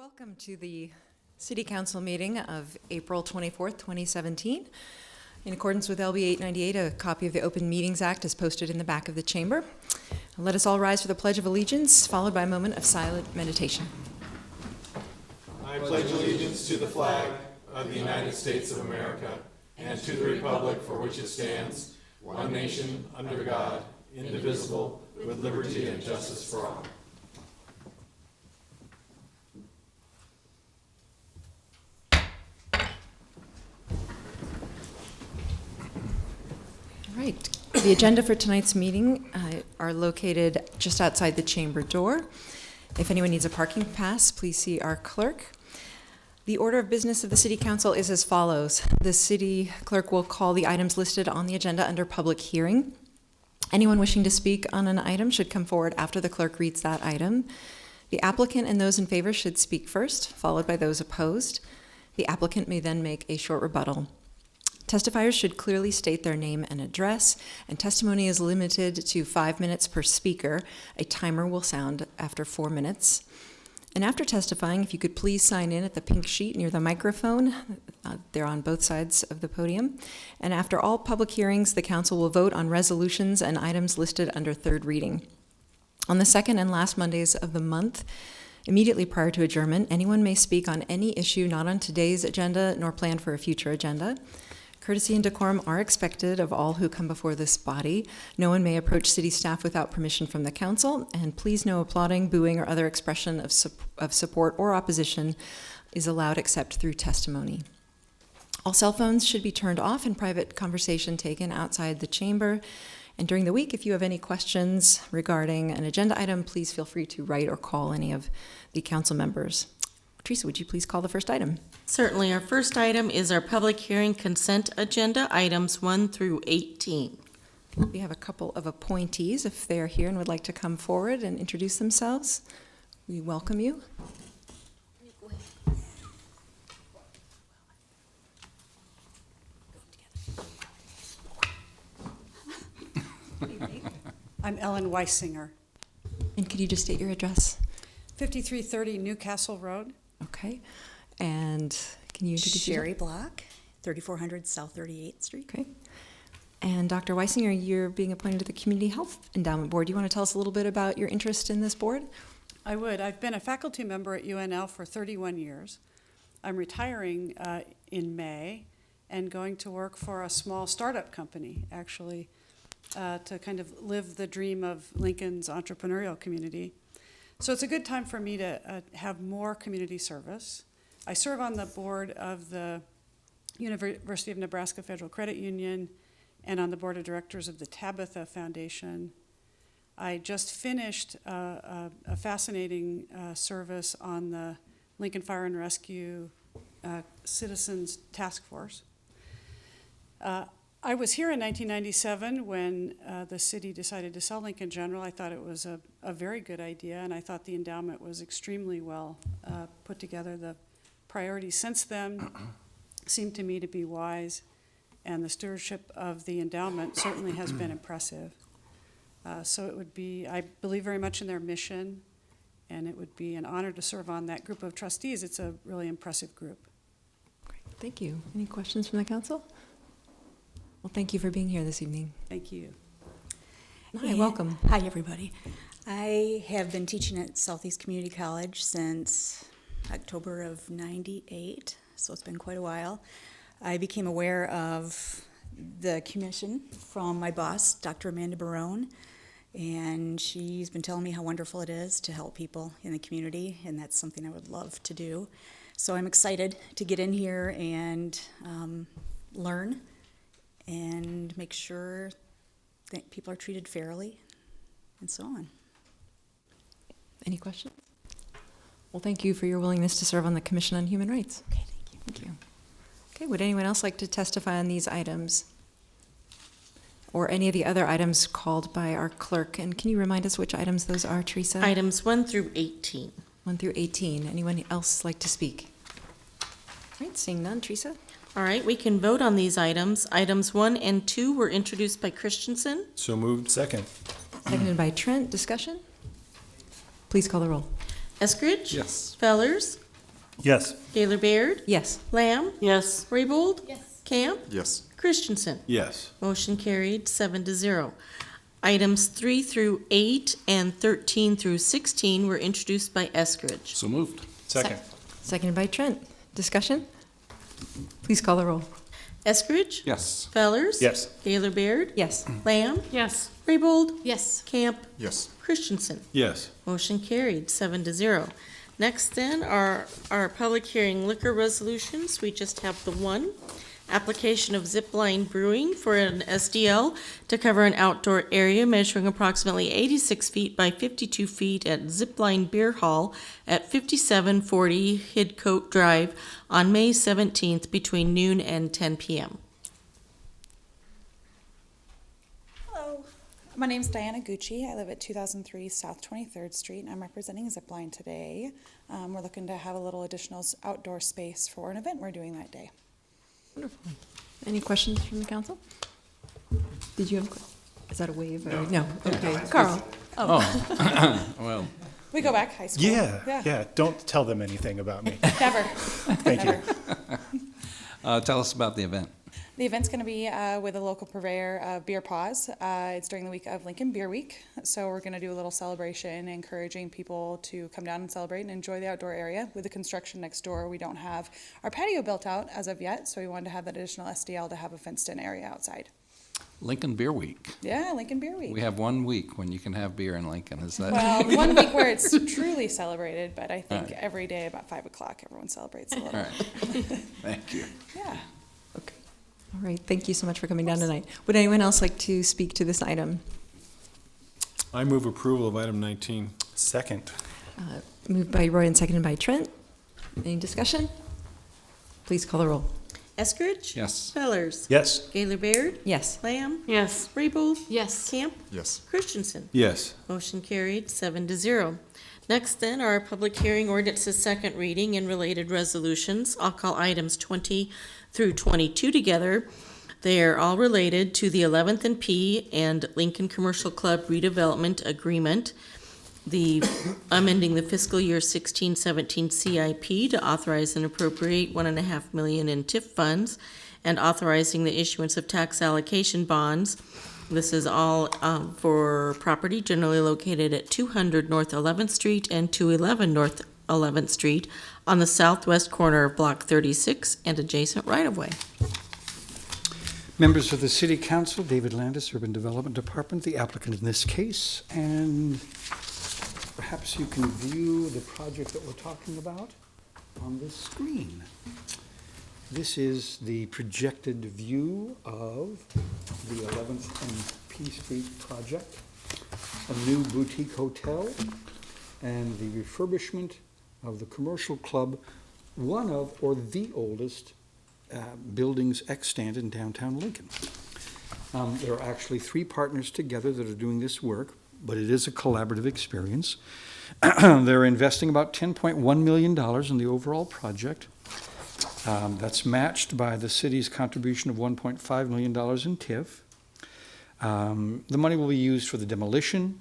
Welcome to the City Council meeting of April 24th, 2017. In accordance with LB 898, a copy of the Open Meetings Act is posted in the back of the chamber. Let us all rise for the Pledge of Allegiance, followed by a moment of silent meditation. I pledge allegiance to the flag of the United States of America and to the republic for which it stands, one nation, under God, indivisible, with liberty and justice for all. All right. The agenda for tonight's meeting are located just outside the chamber door. If anyone needs a parking pass, please see our clerk. The order of business of the City Council is as follows. The City Clerk will call the items listed on the agenda under public hearing. Anyone wishing to speak on an item should come forward after the clerk reads that item. The applicant and those in favor should speak first, followed by those opposed. The applicant may then make a short rebuttal. Testifiers should clearly state their name and address, and testimony is limited to 5 minutes per speaker. A timer will sound after 4 minutes. And after testifying, if you could please sign in at the pink sheet near the microphone. They're on both sides of the podium. And after all public hearings, the council will vote on resolutions and items listed under third reading. On the second and last Mondays of the month, immediately prior to adjournment, anyone may speak on any issue not on today's agenda nor planned for a future agenda. Courtesy and decorum are expected of all who come before this body. No one may approach city staff without permission from the council, and please no applauding, booing, or other expression of support or opposition is allowed except through testimony. All cell phones should be turned off and private conversation taken outside the chamber. And during the week, if you have any questions regarding an agenda item, please feel free to write or call any of the council members. Teresa, would you please call the first item? Certainly. Our first item is our public hearing consent agenda, items 1 through 18. We have a couple of appointees. If they are here and would like to come forward and introduce themselves, we welcome you. I'm Ellen Weisinger. And could you just state your address? 5330 Newcastle Road. Okay. And can you introduce Sherry yourself? Block, 3400 South 38th Street. Okay. And Dr. Weisinger, you're being appointed to the Community Health Endowment Board. Do you want to tell us a little bit about your interest in this board? I would. I've been a faculty member at UNL for 31 years. I'm retiring in May and going to work for a small startup company, actually, to kind of live the dream of Lincoln's entrepreneurial community. So it's a good time for me to have more community service. I serve on the board of the University of Nebraska Federal Credit Union and on the board of directors of the Tabitha Foundation. I just finished a fascinating service on the Lincoln Fire and Rescue Citizens Task Force. I was here in 1997 when the city decided to sell Lincoln General. I thought it was a very good idea, and I thought the endowment was extremely well put together. The priorities since then seem to me to be wise, and the stewardship of the endowment certainly has been impressive. So it would be, I believe very much in their mission, and it would be an honor to serve on that group of trustees. It's a really impressive group. Great. Thank you. Any questions from the council? Well, thank you for being here this evening. Thank you. Hi, welcome. Hi, everybody. I have been teaching at Southeast Community College since October of '98, so it's been quite a while. I became aware of the commission from my boss, Dr. Amanda Barone, and she's been telling me how wonderful it is to help people in the community, and that's something I would love to do. So I'm excited to get in here and learn and make sure that people are treated fairly, and so on. Any questions? Well, thank you for your willingness to serve on the Commission on Human Rights. Okay, thank you. Thank you. Okay, would anyone else like to testify on these items? Or any of the other items called by our clerk? And can you remind us which items those are, Teresa? Items 1 through 18. 1 through 18. Anyone else like to speak? All right, seeing none, Teresa? All right, we can vote on these items. Items 1 and 2 were introduced by Christensen. So moved. Second. Seconded by Trent. Discussion? Please call the roll. Eskridge? Yes. Fellers? Yes. Gaylor Baird? Yes. Lamb? Yes. Raybold? Camp? Yes. Christensen? Yes. Motion carried, 7-0. Items 3 through 8 and 13 through 16 were introduced by Eskridge. So moved. Second. Seconded by Trent. Discussion? Please call the roll. Eskridge? Yes. Fellers? Yes. Gaylor Baird? Yes. Lamb? Yes. Raybold? Yes. Camp? Yes. Christensen? Yes. Motion carried, 7-0. Next then are our public hearing liquor resolutions. We just have the one. Application of Zipline Brewing for an SDL to cover an outdoor area measuring approximately 86 feet by 52 feet at Zipline Beer Hall at 5740 Hidcote Drive on May 17th between noon and 10 p.m. Hello, my name's Diana Gucci. I live at 2003 South 23rd Street, and I'm representing Zipline today. We're looking to have a little additional outdoor space for an event we're doing that day. Wonderful. Any questions from the council? Did you have, is that a wave? Or no. Okay. Carl? Well, We go back high school. Yeah. Don't tell them anything about me. Never. Thank you. Never. Tell us about the event. The event's going to be with a local purveyor of Beer Paws. It's during the week of Lincoln Beer Week, so we're going to do a little celebration, encouraging people to come down and celebrate and enjoy the outdoor area. With the construction next door, we don't have our patio built out as of yet, so we wanted to have that additional SDL to have a fenced-in area outside. Lincoln Beer Week. Yeah, Lincoln Beer Week. We have 1 week when you can have beer in Lincoln. Is that? Well, 1 week where it's truly celebrated, but I think every day about 5 o'clock, everyone celebrates a little. All right. Thank you. Yeah. Okay. All right. Thank you so much for coming down tonight. Would anyone else like to speak to this item? I move approval of item 19. Second. Moved by Roy and seconded by Trent. Any discussion? Please call the roll. Eskridge? Yes. Fellers? Yes. Gaylor Baird? Yes. Lamb? Yes. Raybold? Yes. Camp? Yes. Christensen? Yes. Motion carried, 7-0. Next then are public hearing ordinances second reading and related resolutions. I'll call items 20 through 22 together. They are all related to the 11th and P and Lincoln Commercial Club redevelopment agreement, the amending the fiscal year 16-17 CIP to authorize and appropriate $1.5 million in TIF funds, and authorizing the issuance of tax allocation bonds. This is all for property generally located at 200 North 11th Street and 211 North 11th Street on the southwest corner of Block 36 and adjacent right-of-way. Members of the City Council, David Landis, Urban Development Department, the applicant in this case, and perhaps you can view the project that we're talking about on this screen. This is the projected view of the 11th and P Street project, a new boutique hotel, and the refurbishment of the commercial club, one of, or the oldest buildings extant in downtown Lincoln. There are actually 3 partners together that are doing this work, but it is a collaborative experience. They're investing about $10.1 million in the overall project. That's matched by the city's contribution of $1.5 million in TIF. The money will be used for the demolition,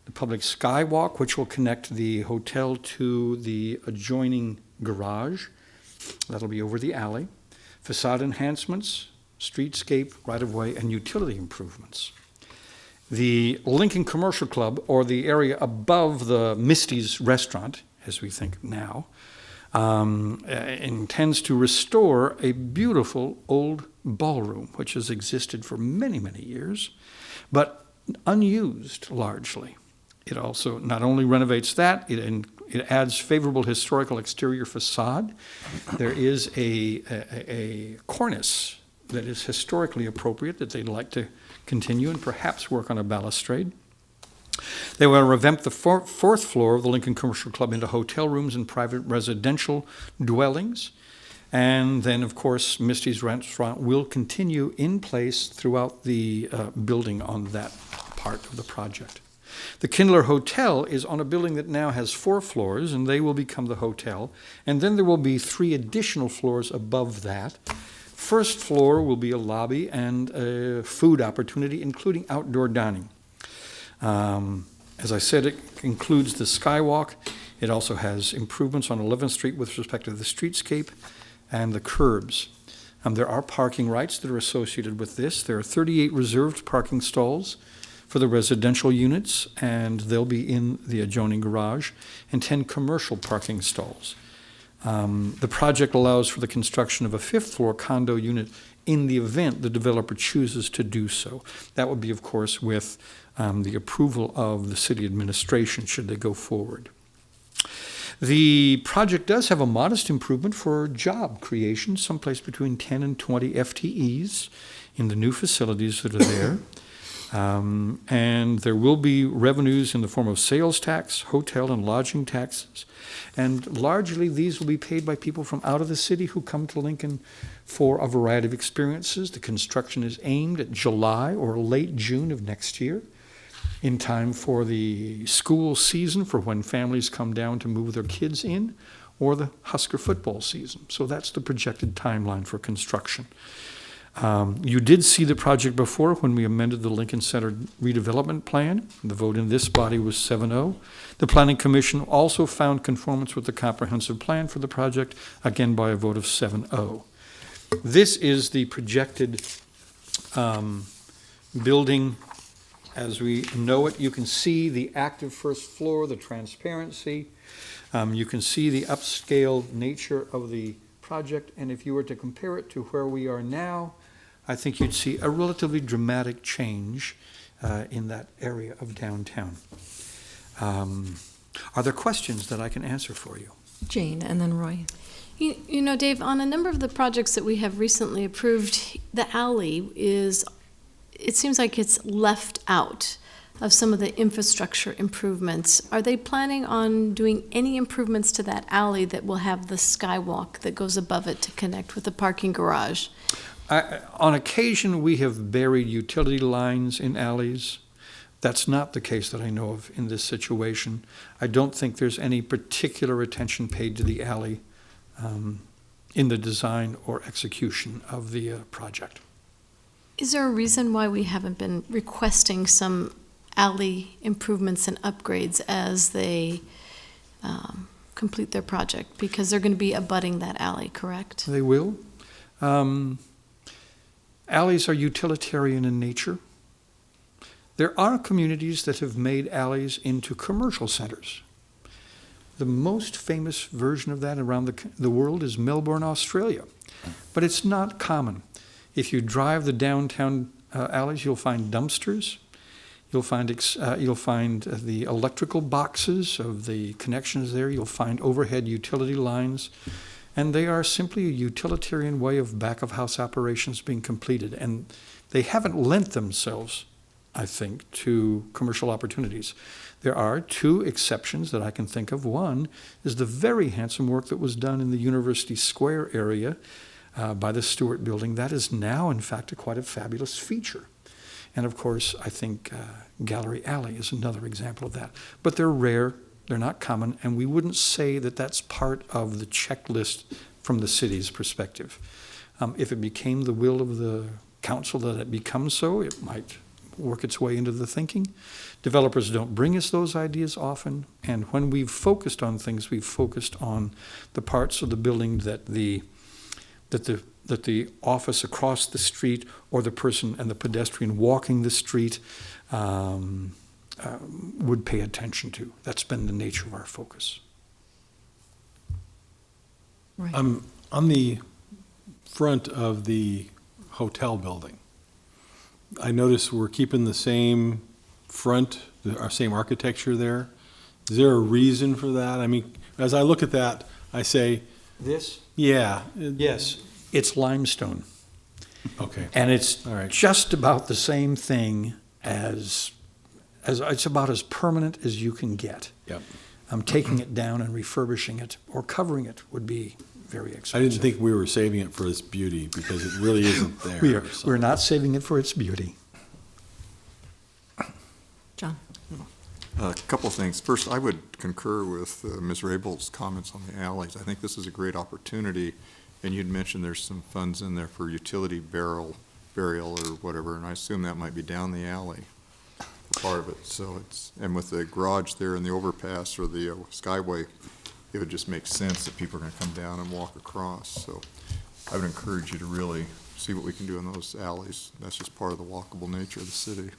the public skywalk, which will connect the hotel to the adjoining garage. That'll be over the alley. Facade enhancements, streetscape, right-of-way, and utility improvements. The Lincoln Commercial Club, or the area above the Misty's restaurant, as we think now, intends to restore a beautiful old ballroom, which has existed for many, many years, but unused largely. It also not only renovates that, it adds favorable historical exterior facade. There is a cornice that is historically appropriate that they'd like to continue and perhaps work on a balustrade. They will revamp the fourth floor of the Lincoln Commercial Club into hotel rooms and private residential dwellings. And then, of course, Misty's Restaurant will continue in place throughout the building on that part of the project. The Kindler Hotel is on a building that now has 4 floors, and they will become the hotel. And then there will be 3 additional floors above that. First floor will be a lobby and a food opportunity, including outdoor dining. As I said, it includes the skywalk. It also has improvements on 11th Street with respect to the streetscape and the curbs. There are parking rights that are associated with this. There are 38 reserved parking stalls for the residential units, and they'll be in the adjoining garage, and 10 commercial parking stalls. The project allows for the construction of a 5th-floor condo unit in the event the developer chooses to do so. That would be, of course, with the approval of the city administration, should they go forward. The project does have a modest improvement for job creation, someplace between 10 and 20 FTEs in the new facilities that are there. And there will be revenues in the form of sales tax, hotel and lodging taxes. And largely, these will be paid by people from out of the city who come to Lincoln for a variety of experiences. The construction is aimed at July or late June of next year, in time for the school season, for when families come down to move their kids in, or the Husker football season. So that's the projected timeline for construction. You did see the project before when we amended the Lincoln Center redevelopment plan. The vote in this body was 7-0. The Planning Commission also found conformance with the comprehensive plan for the project, again by a vote of 7-0. This is the projected building as we know it. You can see the active first floor, the transparency. You can see the upscale nature of the project, and if you were to compare it to where we are now, I think you'd see a relatively dramatic change in that area of downtown. Are there questions that I can answer for you? Jane, and then Roy. You know, Dave, on a number of the projects that we have recently approved, the alley is, it seems like it's left out of some of the infrastructure improvements. Are they planning on doing any improvements to that alley that will have the skywalk that goes above it to connect with the parking garage? On occasion, we have buried utility lines in alleys. That's not the case that I know of in this situation. I don't think there's any particular attention paid to the alley in the design or execution of the project. Is there a reason why we haven't been requesting some alley improvements and upgrades as they complete their project? Because they're going to be abutting that alley, correct? They will. Alleys are utilitarian in nature. There are communities that have made alleys into commercial centers. The most famous version of that around the world is Melbourne, Australia. But it's not common. If you drive the downtown alleys, you'll find dumpsters. You'll find the electrical boxes of the connections there. You'll find overhead utility lines. And they are simply a utilitarian way of back-of-house operations being completed. And they haven't lent themselves, I think, to commercial opportunities. There are two exceptions that I can think of. One is the very handsome work that was done in the University Square area by the Stewart Building. That is now, in fact, quite a fabulous feature. And of course, I think Gallery Alley is another example of that. But they're rare, they're not common, and we wouldn't say that that's part of the checklist from the city's perspective. If it became the will of the council that it becomes so, it might work its way into the thinking. Developers don't bring us those ideas often, and when we've focused on things, we've focused on the parts of the building that the office across the street or the person and the pedestrian walking the street would pay attention to. That's been the nature of our focus. Right. On the front of the hotel building, I notice we're keeping the same front, our same architecture there. Is there a reason for that? I mean, as I look at that, I say, This? yeah. Yes, it's limestone. Okay. And it's All right. just about the same thing as it's about as permanent as you can get. Yep. Taking it down and refurbishing it or covering it would be very I expensive. didn't think we were saving it for its beauty because it really isn't there. We're not saving it for its beauty. John. A couple of things. First, I would concur with Ms. Rabel's comments on the alleys. I think this is a great opportunity, and you'd mentioned there's some funds in there for utility burial or whatever, and I assume that might be down the alley. part of it, so and with the garage there and the overpass or the skyway, it would just make sense that people are gonna come down and walk across, so I would encourage you to really see what we can do in those alleys. That's just part of the walkable nature of the city.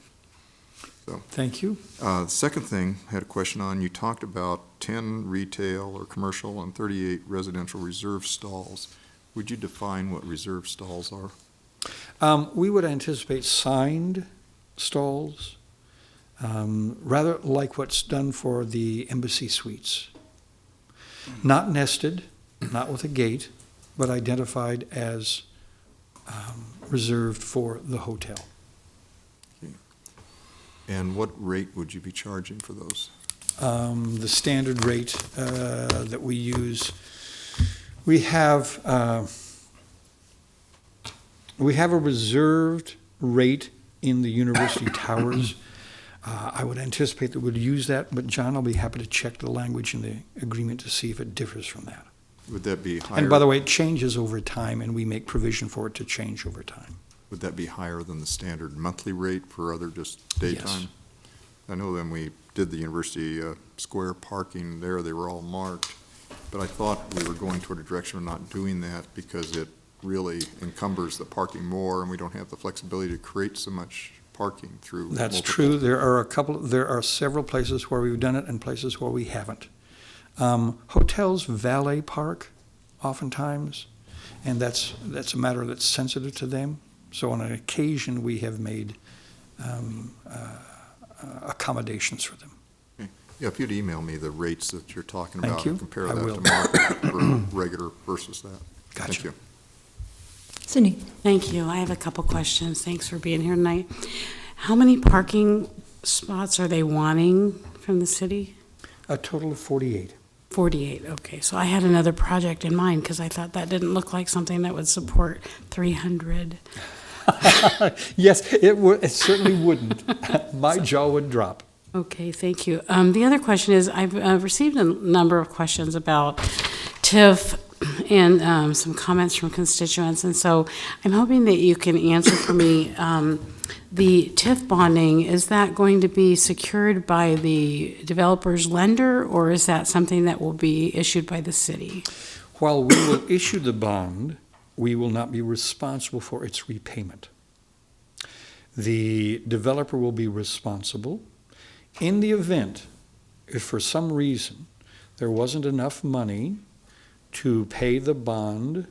So, Thank you. the second thing I had a question on, you talked about 10 retail or commercial and 38 residential reserve stalls. Would you define what reserve stalls are? We would anticipate signed stalls, rather like what's done for the Embassy Suites. Not nested, not with a gate, but identified as reserved for the hotel. And what rate would you be charging for those? The standard rate that we use, we have a reserved rate in the University Towers. I would anticipate that we'd use that, but John, I'll be happy to check the language in the agreement to see if it differs from that. Would that be higher? And by the way, it changes over time, and we make provision for it to change over time. Would that be higher than the standard monthly rate for other just daytime? Yes. I know when we did the University Square parking there, they were all marked, but I thought we were going toward a direction of not doing that because it really encumbers the parking more, and we don't have the flexibility to create so much parking through. That's multiple- true. There are several places where we've done it and places where we haven't. Hotels valet park oftentimes, and that's a matter that's sensitive to them. So on an occasion, we have made accommodations for them. Yeah, if you'd email me the rates that you're talking Thank about, you. and compare I that will. to market for regular versus that. Thank Gotcha. you. Cindy? Thank you. I have a couple questions. Thanks for being here tonight. How many parking spots are they wanting from the city? A total of 48. 48, okay. So I had another project in mind because I thought that didn't look like something that would support 300. Yes, it certainly wouldn't. My jaw would drop. Okay, thank you. The other question is, I've received a number of questions about TIF and some comments from constituents, and so I'm hoping that you can answer for me. The TIF bonding, is that going to be secured by the developer's lender, or is that something that will be issued by the city? While we will issue the bond, we will not be responsible for its repayment. The developer will be responsible. In the event, if for some reason there wasn't enough money to pay the bond,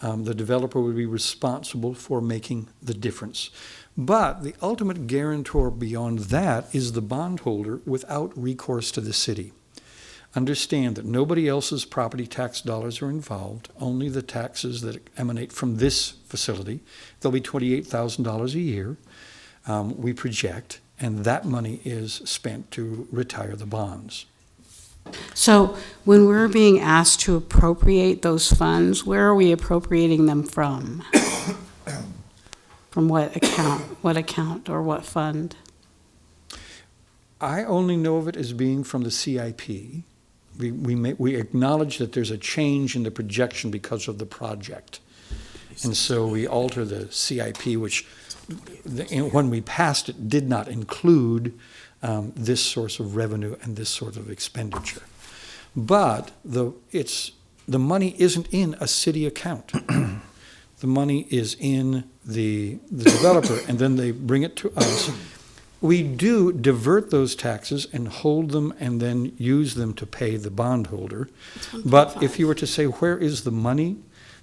the developer would be responsible for making the difference. But the ultimate guarantor beyond that is the bondholder without recourse to the city. Understand that nobody else's property tax dollars are involved, only the taxes that emanate from this facility. There'll be $28,000 a year, we project, and that money is spent to retire the bonds. So when we're being asked to appropriate those funds, where are we appropriating them from? From what account or what fund? I only know of it as being from the CIP. We acknowledge that there's a change in the projection because of the project. And so we alter the CIP, which when we passed it did not include this source of revenue and this sort of expenditure. But the money isn't in a city account. The money is in the developer, and then they bring it to us. We do divert those taxes and hold them and then use them to pay the bondholder. But if you were to say, where is the money?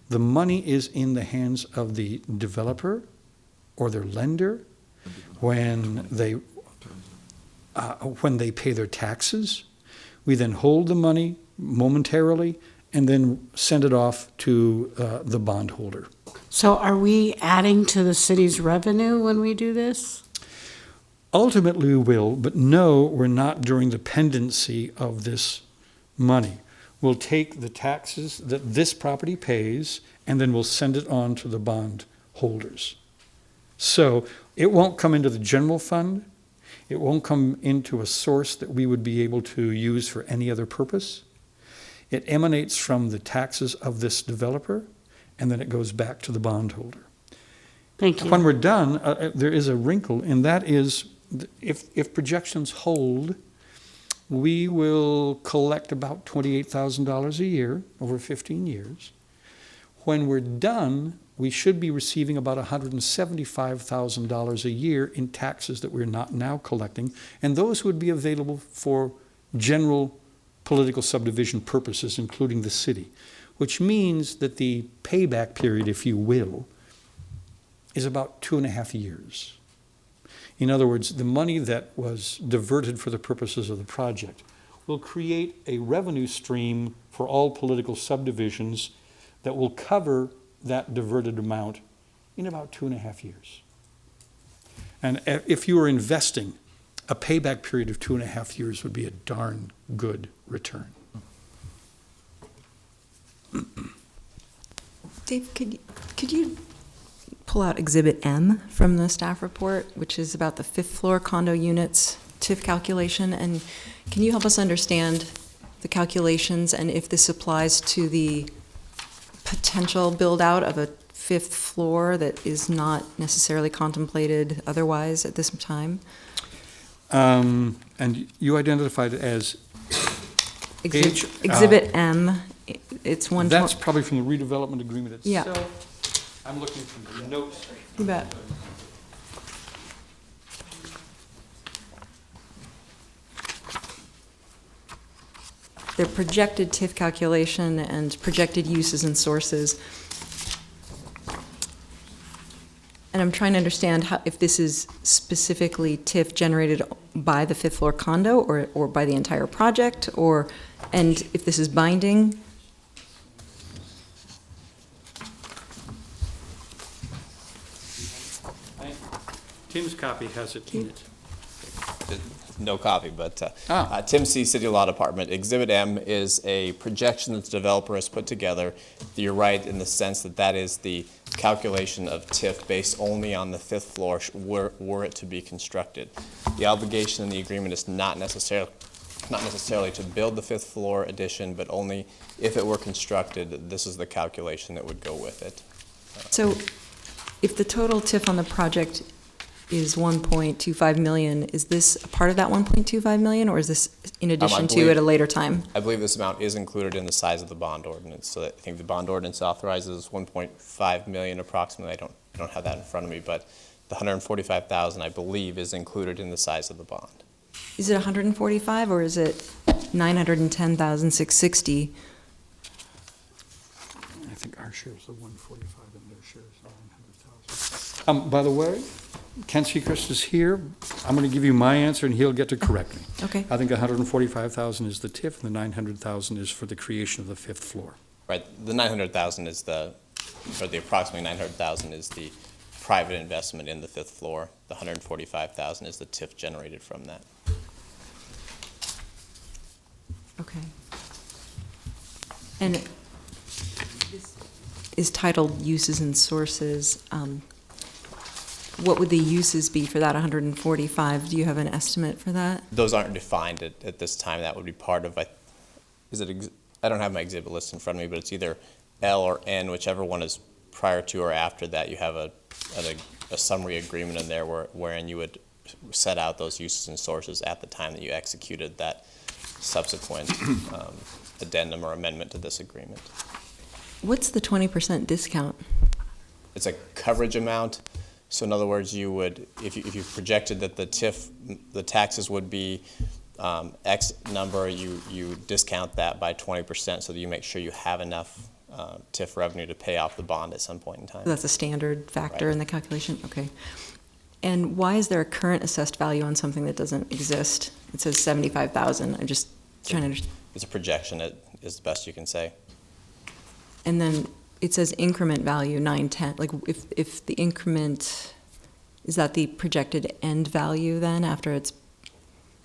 The money is in the hands of the developer or their lender when they pay their taxes. We then hold the money momentarily and then send it off to the bondholder. So are we adding to the city's revenue when we do this? Ultimately, we will, but no, we're not during the pendency of this money. We'll take the taxes that this property pays, and then we'll send it on to the bond holders. So it won't come into the general fund. It won't come into a source that we would be able to use for any other purpose. It emanates from the taxes of this developer, and then it goes back to the bondholder. Thank you. When we're done, there is a wrinkle, and that is if projections hold, we will collect about $28,000 a year over 15 years. When we're done, we should be receiving about $175,000 a year in taxes that we're not now collecting, and those would be available for general political subdivision purposes, including the city, which means that the payback period, if you will, is about 2.5 years. In other words, the money that was diverted for the purposes of the project will create a revenue stream for all political subdivisions that will cover that diverted amount in about 2.5 years. And if you were investing, a payback period of 2.5 years would be a darn good return. Dave, could you pull out Exhibit M from the staff report, which is about the 5th floor condo units TIF calculation? And can you help us understand the calculations and if this applies to the potential build-out of a 5th floor that is not necessarily contemplated otherwise at this time? And you identified it as Exhibit M. It's one. That's probably from the redevelopment agreement itself. Yeah. I'm looking from the notes. You bet. Their projected TIF calculation and projected uses and sources. And I'm trying to understand how, if this is specifically TIF generated by the 5th floor condo or by the entire project, and if this is binding. Tim's copy has it in it. No copy, but Tim C. City Law Department. Exhibit M is a projection that the developer has put together. You're right in the sense that that is the calculation of TIF based only on the 5th floor were it to be constructed. The obligation in the agreement is not necessarily to build the 5th floor addition, but only if it were constructed, this is the calculation that would go with it. So if the total TIF on the project is 1.25 million, is this a part of that 1.25 million, or is this in addition to at a later time? I believe this amount is included in the size of the bond ordinance. So I think the bond ordinance authorizes 1.5 million approximately. I don't have that in front of me, but the 145,000 I believe is included in the size of the bond. Is it 145 or is it 910,660? I think our share is the 145 and their share is 900,000. By the way, Ken Seacrest is here. I'm going to give you my answer, and he'll get to correct me. Okay. I think 145,000 is the TIF, and the 900,000 is for the creation of the 5th floor. Right. The 900,000 is the approximately 900,000 is the private investment in the 5th floor. The 145,000 is the TIF generated from that. Okay. And this is titled Uses and Sources. What would the uses be for that 145? Do you have an estimate for that? Those aren't defined at this time. That would be part of, I don't have my exhibit list in front of me, but it's either L or N, whichever one is prior to or after that. You have a summary agreement in there wherein you would set out those uses and sources at the time that you executed that subsequent addendum or amendment to this agreement. What's the 20% discount? It's a coverage amount. So in other words, you would, if you projected that the TIF, the taxes would be X number, you discount that by 20% so that you make sure you have enough TIF revenue to pay off the bond at some point in time. That's a standard factor Right. in the calculation? Okay. And why is there a current assessed value on something that doesn't exist? It says 75,000. I'm just trying to understand. It's a projection, it is the best you can say. And then it says increment value 910. Like if the increment, is that the projected end value then after it's,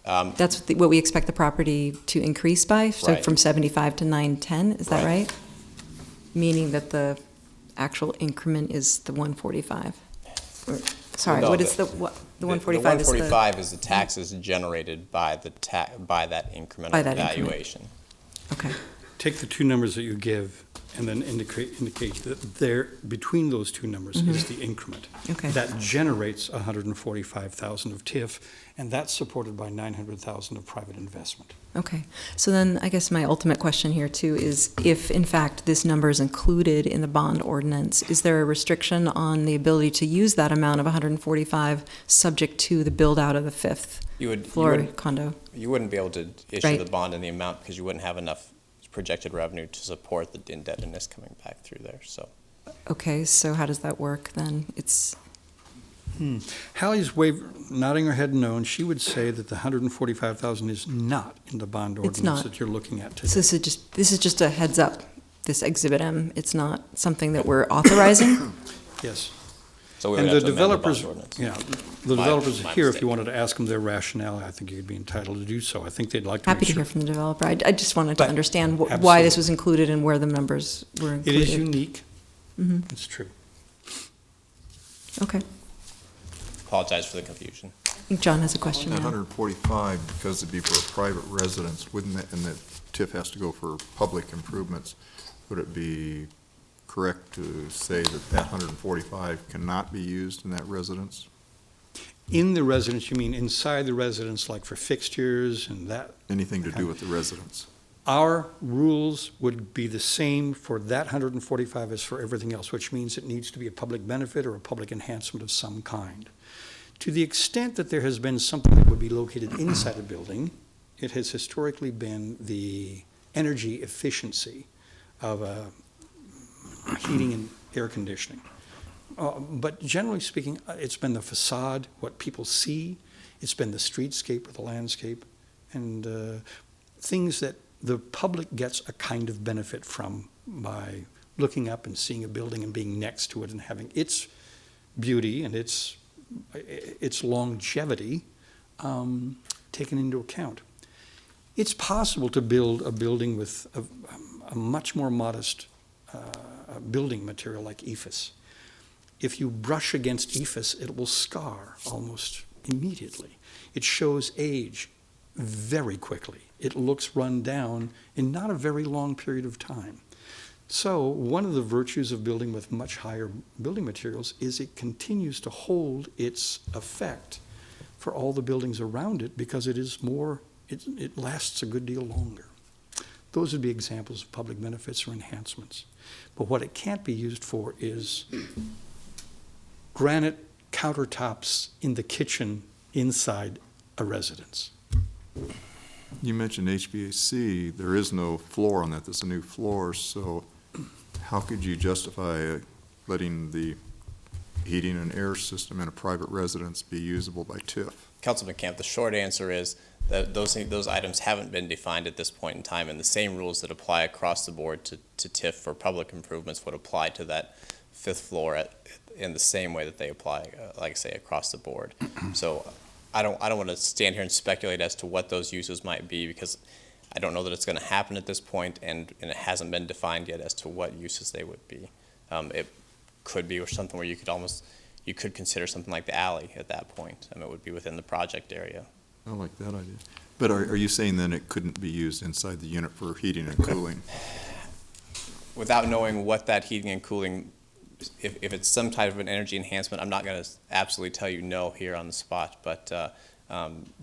that's what we expect the property to increase by? So Right. from 75 to 910, is that Right. right? Meaning that the actual increment is the 145? Or, sorry, No, what is the 145 is the? The 145 is the taxes generated by by that incremental By that increment. valuation. Okay. Take the two numbers that you give and then indicate that there, between those two numbers is the increment. Okay. That generates 145,000 of TIF, and that's supported by 900,000 of private investment. Okay, so then I guess my ultimate question here too is if in fact this number is included in the bond ordinance, is there a restriction on the ability to use that amount of 145 subject to the build out of the fifth floor condo? You wouldn't be able to issue Right. the bond in the amount because you wouldn't have enough projected revenue to support the indebtedness coming back through there, so. Okay, so how does that work then? It's, Hallie's nodding her head no, and she would say that the 145,000 is not in the bond ordinance not. that you're looking at so today. this is just a heads up, this Exhibit M, it's not something that we're authorizing? Yes. So we And would the have to amend the developers, bond ordinance. yeah, the My- developers my here, if mistake. you wanted to ask them their rationale, I think you'd be entitled to do so. I think they'd like to Happy make to sure. hear from the developer. I just wanted to But- understand why Absolutely. this was included and where the numbers were It included. is unique. Mhm. It's true. Okay, Apologize for the confusion. I think John has a question That now. 145, because it'd be for a private residence, wouldn't that, and that TIF has to go for public improvements, would it be correct to say that that 145 cannot be used in that residence? In the residence, you mean inside the residence, like for fixtures and that? Anything to do with the residence? Our rules would be the same for that 145 as for everything else, which means it needs to be a public benefit or a public enhancement of some kind. To the extent that there has been something that would be located inside a building, it has historically been the energy efficiency of heating and air conditioning. But generally speaking, it's been the facade, what people see, it's been the streetscape or the landscape, and things that the public gets a kind of benefit from by looking up and seeing a building and being next to it and having its beauty and its longevity taken into account. It's possible to build a building with a much more modest building material like EIFS. If you brush against EIFS, it will scar almost immediately. It shows age very quickly. It looks run down in not a very long period of time. So one of the virtues of building with much higher building materials is it continues to hold its effect for all the buildings around it because it is more, it lasts a good deal longer. Those would be examples of public benefits or enhancements. But what it can't be used for is granite countertops in the kitchen inside a residence. You mentioned HVAC, there is no floor on that, there's a new floor, so how could you justify letting the heating and air system in a private residence be usable by TIF? Councilman Camp, the short answer is that those items haven't been defined at this point in time, and the same rules that apply across the board to TIF for public improvements would apply to that fifth floor in the same way that they apply, like I say, across the board. So I don't want to stand here and speculate as to what those uses might be because I don't know that it's going to happen at this point, and it hasn't been defined yet as to what uses they would be. It could be or something where you could consider something like the alley at that point. It would be within the project area. I like that idea. But are you saying then it couldn't be used inside the unit for heating and cooling? Without knowing what that heating and cooling, if it's some type of an energy enhancement, I'm not going to absolutely tell you no here on the spot, but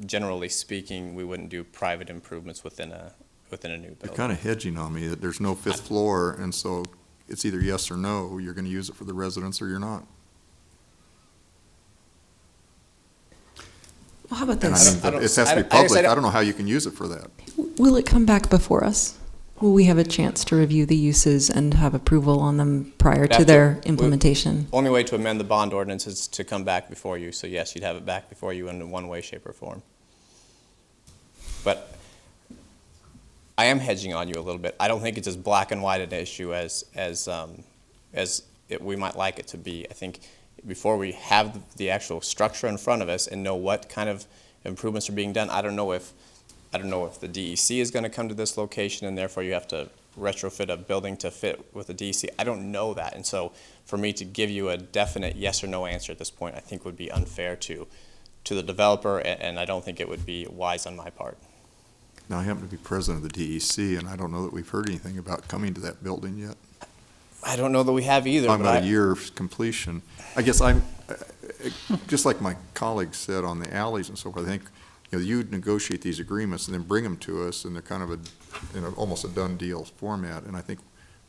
generally speaking, we wouldn't do private improvements within a new building. You're kind of hedging on me that there's no fifth floor, and so it's either yes or no, you're going to use it for the residents or you're not. Well, how about And this? it has to be public, I don't know how you can use it for that. Will it come back before us? Will we have a chance to review the uses and have approval on them prior to their implementation? Only way to amend the bond ordinance is to come back before you, so yes, you'd have it back before you in one way, shape, or form. But I am hedging on you a little bit. I don't think it's as black and white an issue as we might like it to be. I think before we have the actual structure in front of us and know what kind of improvements are being done, I don't know if the DEC is going to come to this location and therefore you have to retrofit a building to fit with the DEC. I don't know that, and so for me to give you a definite yes or no answer at this point, I think would be unfair to the developer, and I don't think it would be wise on my part. Now, I happen to be president of the DEC, and I don't know that we've heard anything about coming to that building yet. I don't know that we have either. Talking but about a year of completion. I guess just like my colleague said on the alleys and so forth, I think, you negotiate these agreements and then bring them to us, and they're kind of almost a done deal format. And I think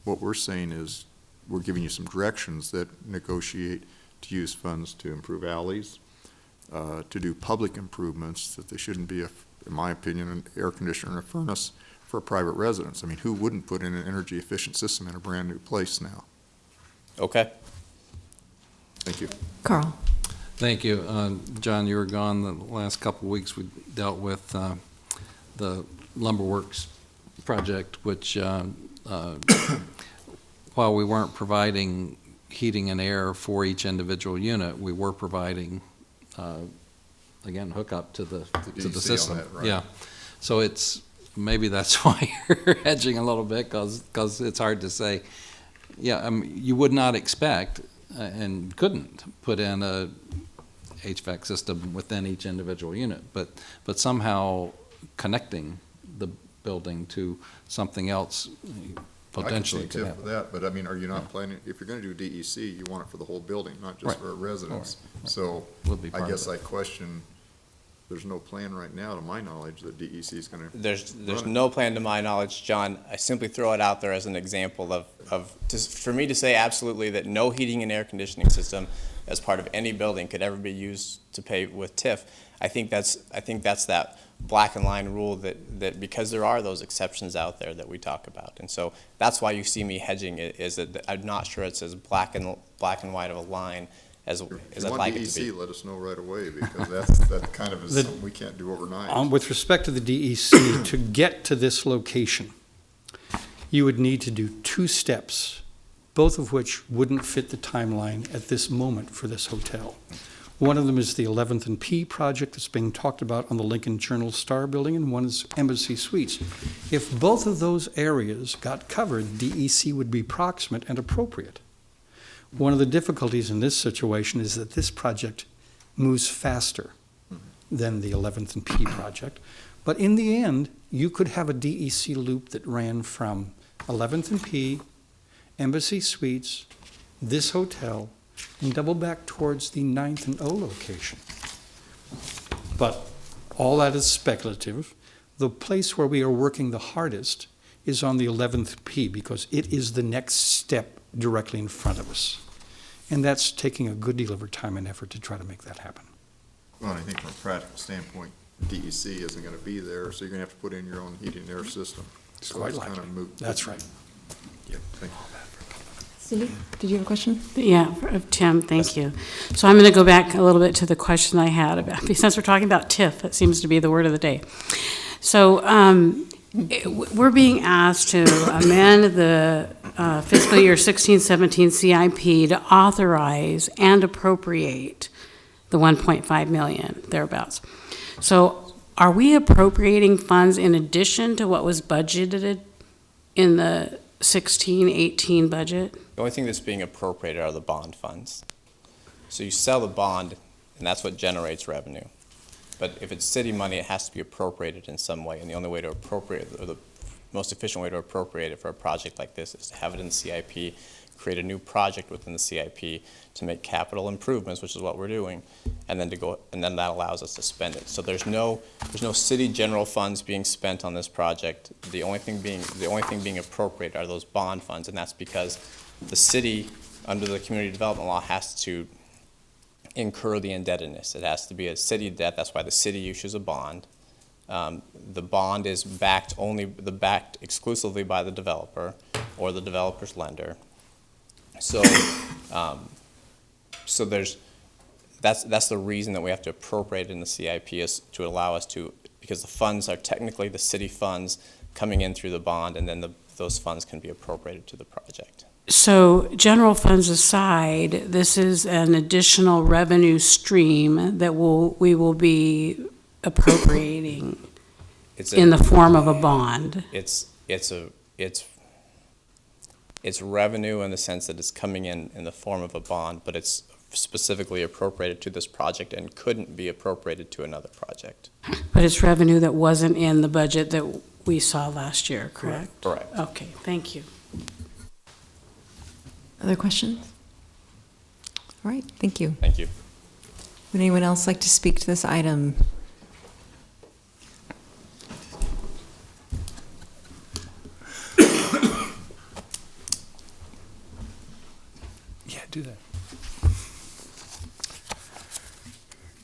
what we're saying is, we're giving you some directions that negotiate to use funds to improve alleys, to do public improvements, that they shouldn't be, in my opinion, an air conditioner and a furnace for a private residence. I mean, who wouldn't put in an energy efficient system in a brand new place now? Okay. Thank you. Carl. Thank you. John, you were gone the last couple of weeks. We dealt with the Lumberworks project, which while we weren't providing heating and air for each individual unit, we were providing, again, hookup to the system. That, right? Yeah. So maybe that's why you're hedging a little bit, because it's hard to say. Yeah, you would not expect and couldn't put in a HVAC system within each individual unit, but somehow connecting the building to something else potentially could I can see happen. for that, but I mean, are you not planning, if you're gonna do DEC, you want it for the whole building, not just Right. for a residence? Right. So Would be part I of guess it. I question, there's no plan right now, to my knowledge, that DEC is gonna. There's run it. no plan to my knowledge, John. I simply throw it out there as an example for me to say absolutely that no heating and air conditioning system as part of any building could ever be used to pay with TIF. I think that's that black and line rule that because there are those exceptions out there that we talk about. And so that's why you see me hedging it, is that I'm not sure it's as black and white of a line as I'd like it to be. DEC, let us know right away, because that kind of is something we can't do overnight. With respect to the DEC, to get to this location, you would need to do 2 steps, both of which wouldn't fit the timeline at this moment for this hotel. One of them is the 11th and P project that's being talked about on the Lincoln Journal-Star building, and one is Embassy Suites. If both of those areas got covered, DEC would be proximate and appropriate. One of the difficulties in this situation is that this project moves faster than the 11th and P project. But in the end, you could have a DEC loop that ran from 11th and P, Embassy Suites, this hotel, and double back towards the 9th and O location. But all that is speculative. The place where we are working the hardest is on the 11th P, because it is the next step directly in front of us. And that's taking a good deal of our time and effort to try to make that happen. Well, and I think from a practical standpoint, DEC isn't gonna be there, so you're gonna have to put in your own heating and air system. So Quite it's likely. kind of moot. That's right. Yeah, thank you. Cindy, did you have a question? Yeah, Tim, thank you. So I'm going to go back a little bit to the question I had about, since we're talking about TIF, it seems to be the word of the day. So we're being asked to amend the fiscal year 16-17 CIP to authorize and appropriate the 1.5 million, thereabouts. So are we appropriating funds in addition to what was budgeted in the 16-18 budget? The only thing that's being appropriated are the bond funds. So you sell the bond, and that's what generates revenue. But if it's city money, it has to be appropriated in some way, and the only way to appropriate, or the most efficient way to appropriate it for a project like this, is to have it in the CIP, create a new project within the CIP to make capital improvements, which is what we're doing, and then that allows us to spend it. So there's no city general funds being spent on this project. The only thing being appropriated are those bond funds, and that's because the city, under the community development law, has to incur the indebtedness. It has to be a city debt. That's why the city issues a bond. The bond is backed exclusively by the developer or the developer's lender. So, that's the reason that we have to appropriate it in the CIP, is to allow us to, because the funds are technically the city funds coming in through the bond, and then those funds can be appropriated to the project. So general funds aside, this is an additional revenue stream that we will be appropriating in the form of a bond. It's revenue in the sense that it's coming in the form of a bond, but it's specifically appropriated to this project and couldn't be appropriated to another project. But it's revenue that wasn't in the budget that we saw last year, correct? Correct. Okay, thank you. Other questions? All right, thank you. Thank you. Would anyone else like to speak to this item? Yeah, do that.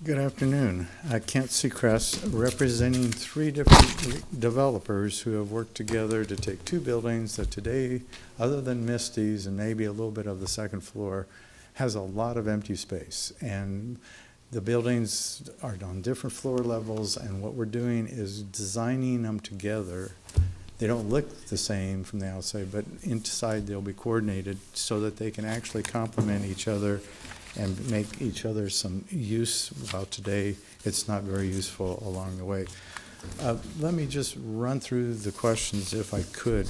Good afternoon. Kent Seacrest, representing 3 different developers who have worked together to take 2 buildings that today, other than Misty's and maybe a little bit of the second floor, has a lot of empty space. And the buildings are on different floor levels, and what we're doing is designing them together. They don't look the same from the outside, but inside they'll be coordinated so that they can actually complement each other and make each other some use. While today it's not very useful along the way. Let me just run through the questions, if I could,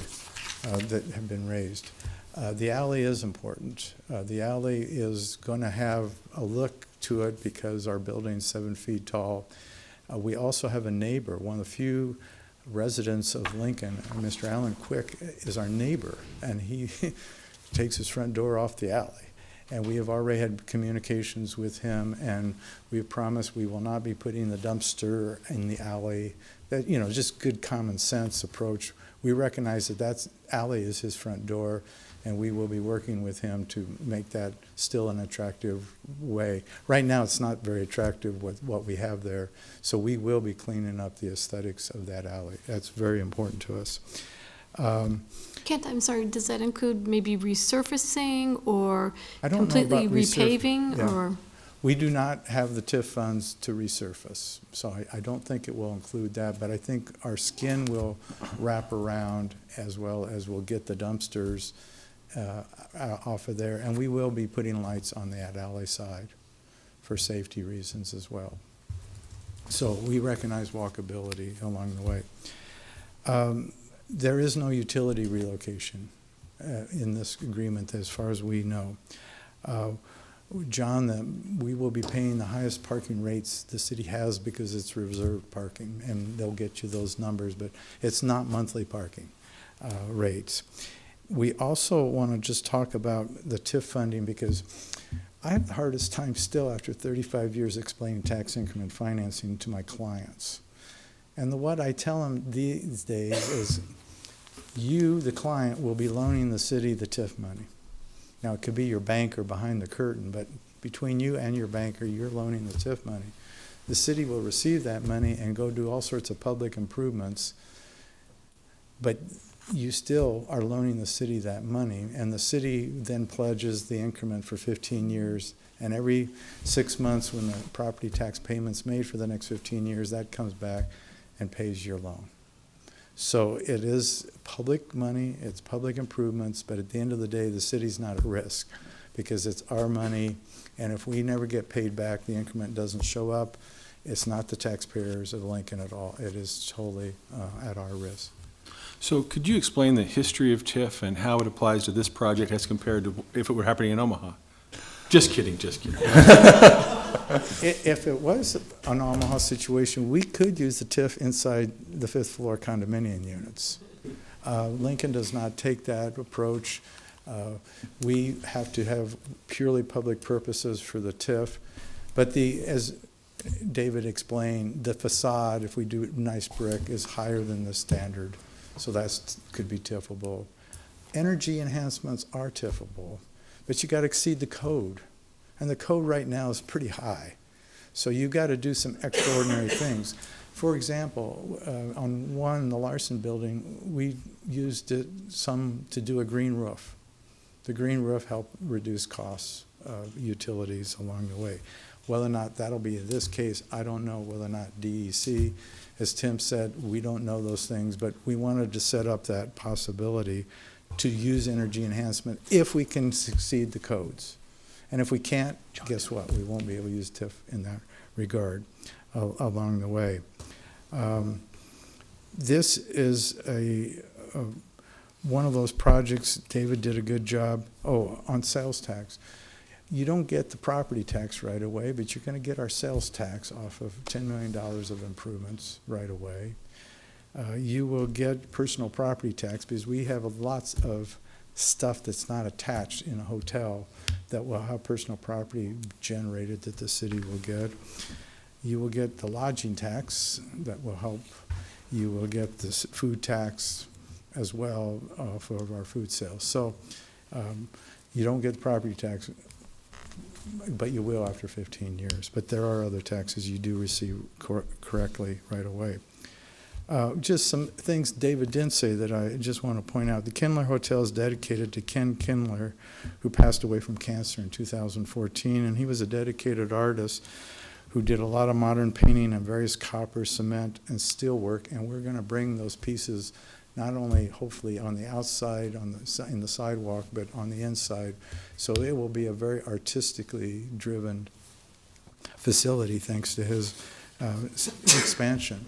that have been raised. The alley is important. The alley is going to have a look to it because our building's 7 feet tall. We also have a neighbor, one of the few residents of Lincoln. Mr. Alan Quick is our neighbor, and he takes his front door off the alley. And we have already had communications with him, and we have promised we will not be putting the dumpster in the alley. That, you know, just good common sense approach. We recognize that that alley is his front door, and we will be working with him to make that still an attractive way. Right now, it's not very attractive with what we have there, so we will be cleaning up the aesthetics of that alley. That's very important to us. Kent, I'm sorry, does that include maybe resurfacing or I don't know completely about repaving? Yeah. Or We do not have the TIF funds to resurface, so I don't think it will include that, but I think our skin will wrap around as well as we'll get the dumpsters off of there, and we will be putting lights on that alley side for safety reasons as well. So we recognize walkability along the way. There is no utility relocation in this agreement as far as we know. John, we will be paying the highest parking rates the city has because it's reserved parking, and they'll get you those numbers, but it's not monthly parking rates. We also want to just talk about the TIF funding because I have the hardest time still after 35 years explaining tax increment financing to my clients. And what I tell them these days is you, the client, will be loaning the city the TIF money. Now, it could be your banker behind the curtain, but between you and your banker, you're loaning the TIF money. The city will receive that money and go do all sorts of public improvements, but you still are loaning the city that money, and the city then pledges the increment for 15 years, and every 6 months when the property tax payment's made for the next 15 years, that comes back and pays your loan. So it is public money, it's public improvements, but at the end of the day, the city's not at risk because it's our money, and if we never get paid back, the increment doesn't show up, it's not the taxpayers of Lincoln at all. It is totally at our risk. So could you explain the history of TIF and how it applies to this project as compared to if it were happening in Omaha? Just kidding, just kidding. If it was an Omaha situation, we could use the TIF inside the 5th floor condominium units. Lincoln does not take that approach. We have to have purely public purposes for the TIF. But as David explained, the facade, if we do nice brick, is higher than the standard. So that could be TIFable. Energy enhancements are TIFable, but you got to exceed the code. And the code right now is pretty high. So you've got to do some extraordinary things. For example, on the Larson building, we used some to do a green roof. The green roof helped reduce costs of utilities along the way. Whether or not that'll be in this case, I don't know. Whether or not DEC, as Tim said, we don't know those things, but we wanted to set up that possibility to use energy enhancement if we can succeed the codes. And if we can't, guess what? We won't be able to use TIF in that regard along the way. This is one of those projects. David did a good job. On sales tax. You don't get the property tax right away, but you're going to get our sales tax off of $10 million of improvements right away. You will get personal property tax because we have lots of stuff that's not attached in a hotel that will have personal property generated that the city will get. You will get the lodging tax that will help. You will get the food tax as well off of our food sales. So you don't get the property tax, but you will after 15 years. But there are other taxes you do receive correctly right away. Just some things David didn't say that I just want to point out. The Kindler Hotel is dedicated to Ken Kindler, who passed away from cancer in 2014, and he was a dedicated artist who did a lot of modern painting and various copper, cement, and steel work, and we're going to bring those pieces not only hopefully on the outside, in the sidewalk, but on the inside. So it will be a very artistically driven facility thanks to his expansion.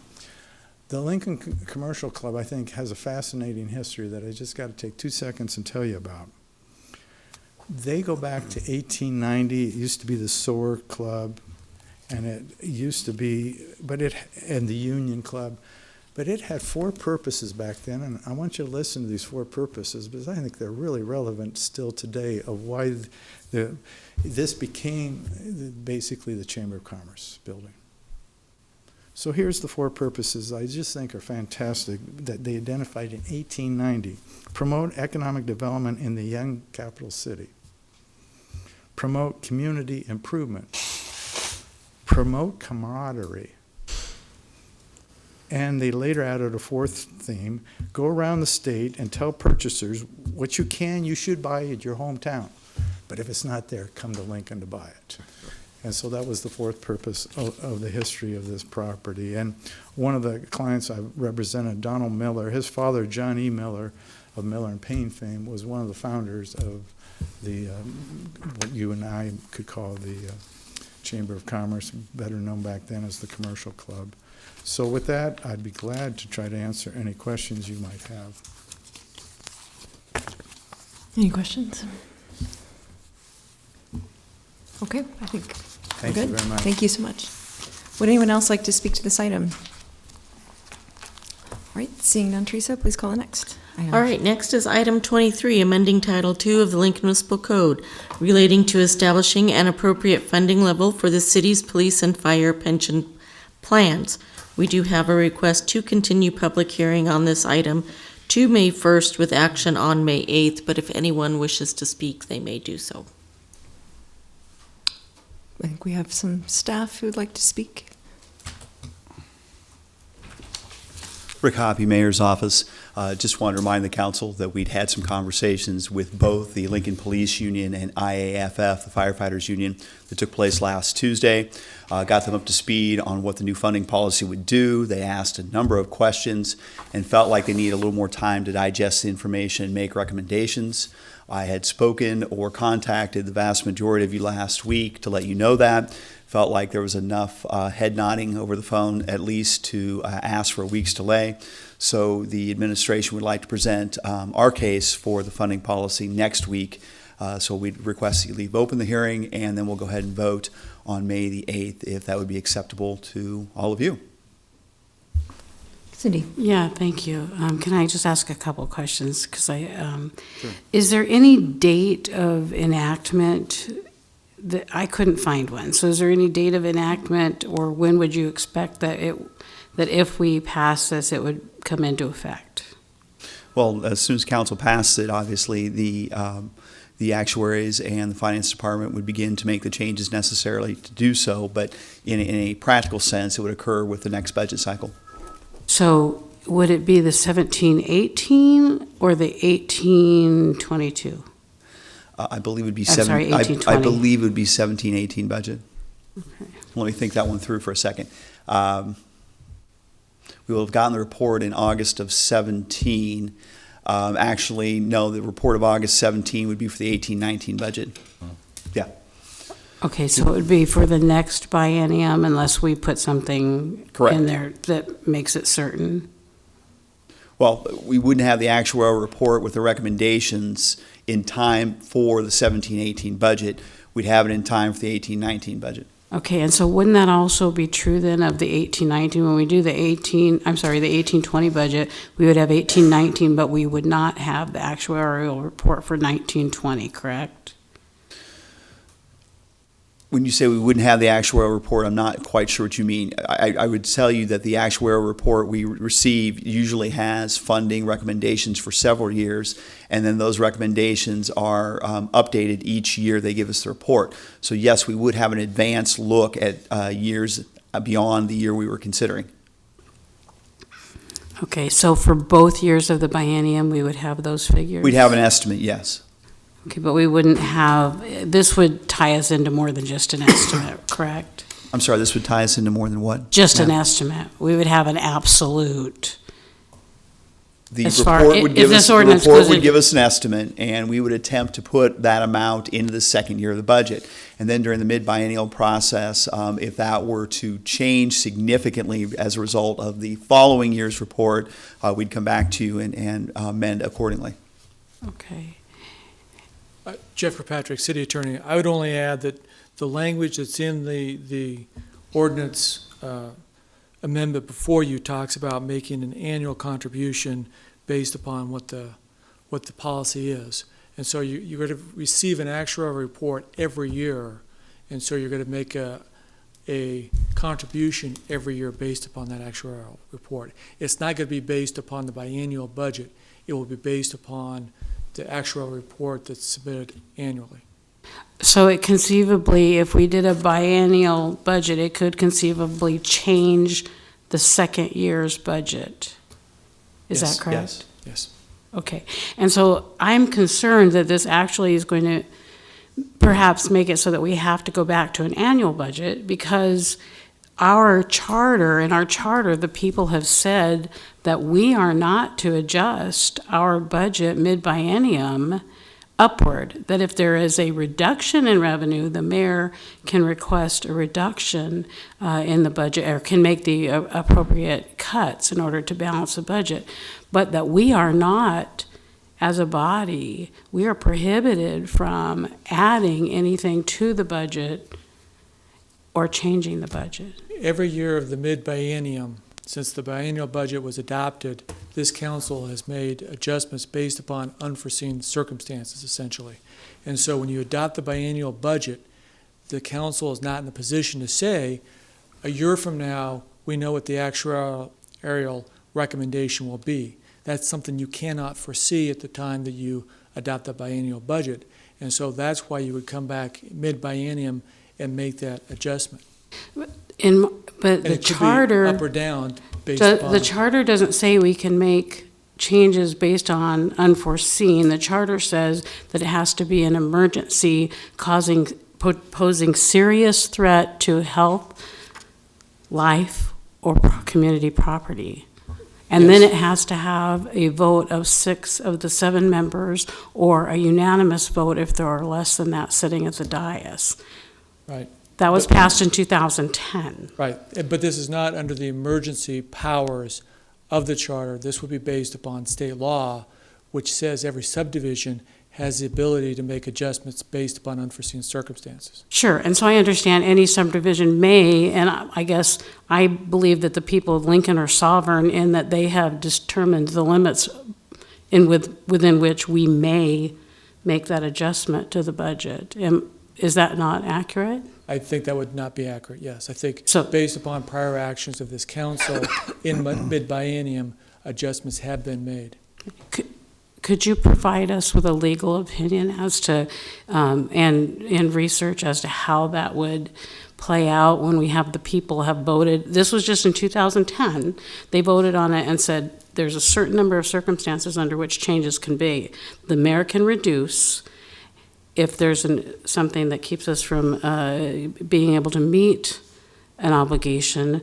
The Lincoln Commercial Club, I think, has a fascinating history that I just got to take 2 seconds and tell you about. They go back to 1890. It used to be the Soar Club, and it used to be, and the Union Club, but it had 4 purposes back then, and I want you to listen to these 4 purposes because I think they're really relevant still today of why this became basically the Chamber of Commerce building. So here's the 4 purposes I just think are fantastic that they identified in 1890. Promote economic development in the young capital city. Promote community improvement. Promote camaraderie. And they later added a 4th theme, go around the state and tell purchasers what you should buy at your hometown. But if it's not there, come to Lincoln to buy it. And so that was the 4th purpose of the history of this property. And one of the clients I represented, Donald Miller, his father, John E. Miller, of Miller and Payne fame, was one of the founders of the what you and I could call the Chamber of Commerce, better known back then as the Commercial Club. So with that, I'd be glad to try to answer any questions you might have. Any questions? Okay, I think Thank we're you good. very much. Thank you so much. Would anyone else like to speak to this item? All right, seeing none, Teresa, please call the next item. All right, next is item 23, amending Title II of the Lincoln Municipal Code relating to establishing an appropriate funding level for the city's police and fire pension plans. We do have a request to continue public hearing on this item to May 1st with action on May 8th, but if anyone wishes to speak, they may do so. I think we have some staff who would like to speak. Rick Hoppy, Mayor's Office. Just want to remind the council that we'd had some conversations with both the Lincoln Police Union and IAFF, the Firefighters Union, that took place last Tuesday. Got them up to speed on what the new funding policy would do. They asked a number of questions and felt like they needed a little more time to digest the information and make recommendations. I had spoken or contacted the vast majority of you last week to let you know that. Felt like there was enough head nodding over the phone at least to ask for a week's delay. So the administration would like to present our case for the funding policy next week. So we'd request that you leave open the hearing and then we'll go ahead and vote on May the 8th if that would be acceptable to all of you. Cindy. Yeah, thank you. Can I just ask a couple questions? Because is there any date of enactment? That I couldn't find one. So is there any date of enactment, or when would you expect that if we pass this, it would come into effect? Well, as soon as council passes it, obviously the actuaries and the finance department would begin to make the changes necessarily to do so. But in a practical sense, it would occur with the next budget cycle. So would it be the 17-18 or the 18-22? I believe it would be I believe it would be 17-18 budget. Okay. Let me think that one through for a second. We will have gotten the report in August of 17. Actually, no, the report of August 17 would be for the 18-19 budget. Yeah. Okay, so it would be for the next biennium unless we put something Correct. in there that makes it certain? Well, we wouldn't have the actuarial report with the recommendations in time for the 17-18 budget. We'd have it in time for the 18-19 budget. Okay, and so wouldn't that also be true then of the 18-19? When we do the 18-20 budget, we would have 18-19, but we would not have the actuarial report for 19-20, correct? When you say we wouldn't have the actuarial report, I'm not quite sure what you mean. I would tell you that the actuarial report we receive usually has funding recommendations for several years, and then those recommendations are updated each year they give us the report. So yes, we would have an advanced look at years beyond the year we were considering. Okay, so for both years of the biennium, we would have those figures? We'd have an estimate, yes. Okay, but we wouldn't have, this would tie us into more than just an estimate, correct? I'm sorry, this would tie us into more than what? Just an Yeah. estimate. We would have an absolute. The As far- report would if give this us, the ordinance report goes would in- give us an estimate, and we would attempt to put that amount into the second year of the budget. And then during the mid-biennial process, if that were to change significantly as a result of the following year's report, we'd come back to you and amend accordingly. Okay. Jeff Kirkpatrick, City Attorney. I would only add that the language that's in the ordinance amendment before you talks about making an annual contribution based upon what the policy is. And so you're going to receive an actuarial report every year, and so you're going to make a contribution every year based upon that actuarial report. It's not going to be based upon the biennial budget. It will be based upon the actual report that's submitted annually. So it conceivably, if we did a biennial budget, it could conceivably change the second year's budget. Is Yes. that correct? Yes. Yes. Okay. And so I'm concerned that this actually is going to perhaps make it so that we have to go back to an annual budget, because our charter, the people have said that we are not to adjust our budget mid-biennium upward, that if there is a reduction in revenue, the mayor can request a reduction in the budget, or can make the appropriate cuts in order to balance the budget, but that we are not, as a body, we are prohibited from adding anything to the budget or changing the budget. Every year of the mid-biennium, since the biennial budget was adopted, this council has made adjustments based upon unforeseen circumstances, essentially. And so when you adopt the biennial budget, the council is not in the position to say, a year from now, we know what the actuarial recommendation will be. That's something you cannot foresee at the time that you adopt the biennial budget. And so that's why you would come back mid-biennium and make that adjustment. But And the it could be charter, up or down based upon. the charter doesn't say we can make changes based on unforeseen. The charter says that it has to be an emergency posing serious threat to health, life, or community property. And then it has to have a vote of 6 of the 7 members, or a unanimous vote if there are less than that sitting at the dais. Right. That was passed in 2010. Right, but this is not under the emergency powers of the charter. This would be based upon state law, which says every subdivision has the ability to make adjustments based upon unforeseen circumstances. Sure, and so I understand any subdivision may, and I guess I believe that the people of Lincoln are sovereign in that they have determined the limits within which we may make that adjustment to the budget. Is that not accurate? I think that would not be accurate, yes. I think So- based upon prior actions of this council in mid-biennium, adjustments have been made. Could you provide us with a legal opinion as to, and research as to how that would play out when we have the people have voted? This was just in 2010. They voted on it and said there's a certain number of circumstances under which changes can be. The mayor can reduce if there's something that keeps us from being able to meet an obligation,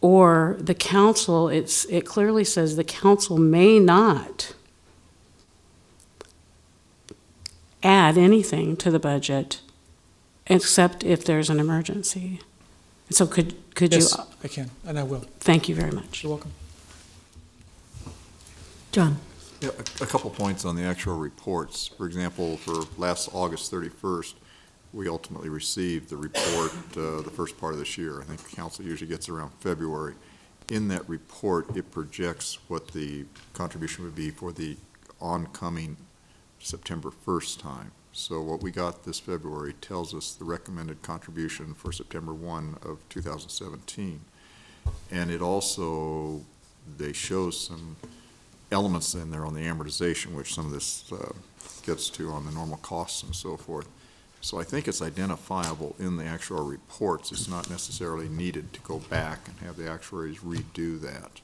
or the council, it clearly says the council may not add anything to the budget except if there's an emergency. So could you? Yes, I can, and I will. Thank you very much. You're welcome. John. Yeah, a couple points on the actual reports. For example, for last August 31st, we ultimately received the report the first part of this year. I think the council usually gets around February. In that report, it projects what the contribution would be for the oncoming September 1st time. So what we got this February tells us the recommended contribution for September 1 of 2017. And it also, they show some elements in there on the amortization, which some of this gets to on the normal costs and so forth. So I think it's identifiable in the actual reports. It's not necessarily needed to go back and have the actuaries redo that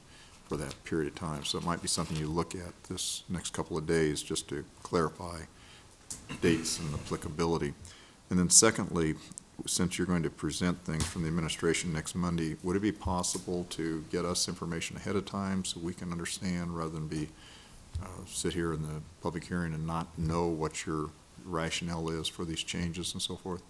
for that period of time. So it might be something you look at this next couple of days just to clarify dates and applicability. And then secondly, since you're going to present things from the administration next Monday, would it be possible to get us information ahead of time so we can understand rather than sit here in the public hearing and not know what your rationale is for these changes and so forth?